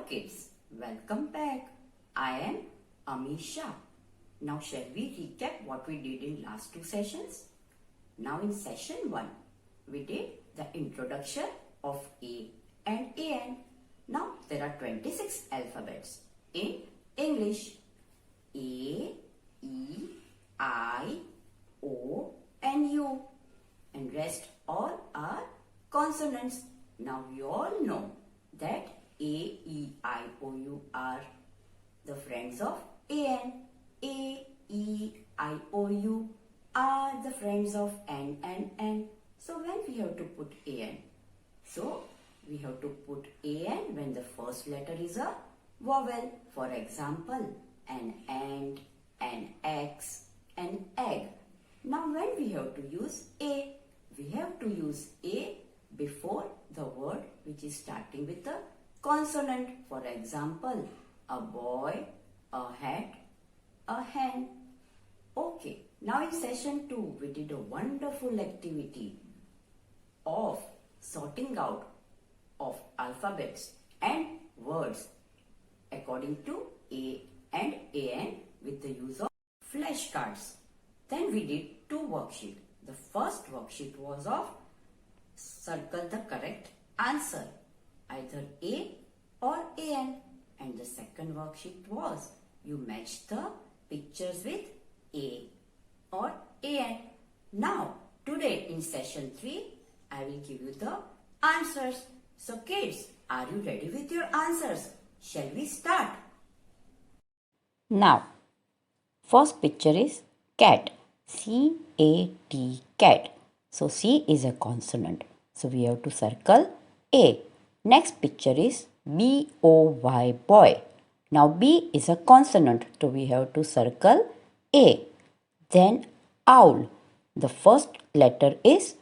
kids, welcome back. I am Amisha. Now shall we recap what we did in last two sessions? Now in session 1, we did the introduction of A and AN. Now there are 26 alphabets in English. A, E, I, O and U. And rest all are consonants. Now we all know that A, E, I, O, U are the friends of AN. A, E, I, O, U are the friends of N and N. So when we have to put AN? So we have to put AN when the first letter is a vowel. For example, an ant, an X, an egg. Now when we have to use A, we have to use A before the word which is starting with a consonant. For example, a boy, a hat, a hen. Okay, now in session 2, we did a wonderful activity of sorting out of alphabets and words according to A and AN with the use of flashcards. Then we did 2 worksheets. The first worksheet was of circle the correct answer, either A or AN. And the second worksheet was you match the pictures with A or AN. Now, today in session 3, I will give you the answers. So kids, are you ready with your answers? Shall we start? Now, first picture is cat. C-A-T, cat. So C is a consonant. So we have to circle A. Next picture is B-O-Y, boy. Now B is a consonant. So we have to circle A. Then owl. The first letter is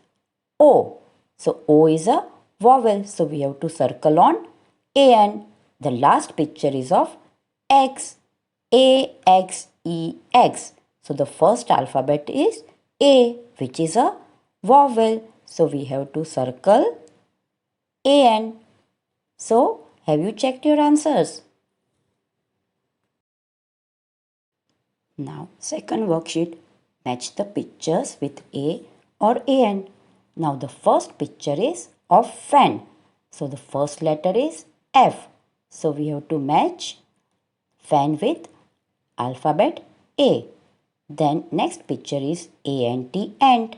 O. So O is a vowel. So we have to circle on AN. The last picture is of X. A-X-E, X. So the first alphabet is A, which is a vowel. So we have to circle AN. So have you checked your answers? Now second worksheet, match the pictures with A or AN. Now the first picture is of fan. So the first letter is F. So we have to match fan with alphabet A. Then next picture is A-N-T, ant.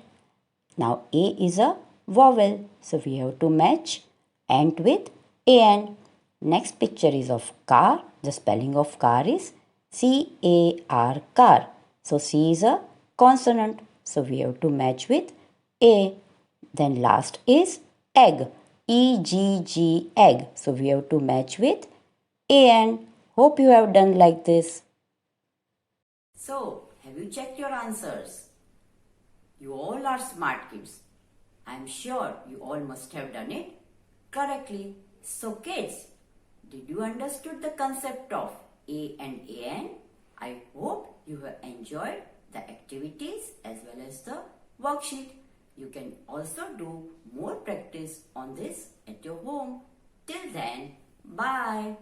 Now A is a vowel. So we have to match ant with AN. Next picture is of car. The spelling of car is C-A-R, car. So C is a consonant. So we have to match with A. Then last is egg. E-G-G, egg. So we have to match with AN. Hope you have done like this. So, have you checked your answers? You all are smart kids. I am sure you all must have done it correctly. So kids, did you understood the concept of A and AN? I hope you have enjoyed the activities as well as the worksheet. You can also do more practice on this at your home. Till then, bye.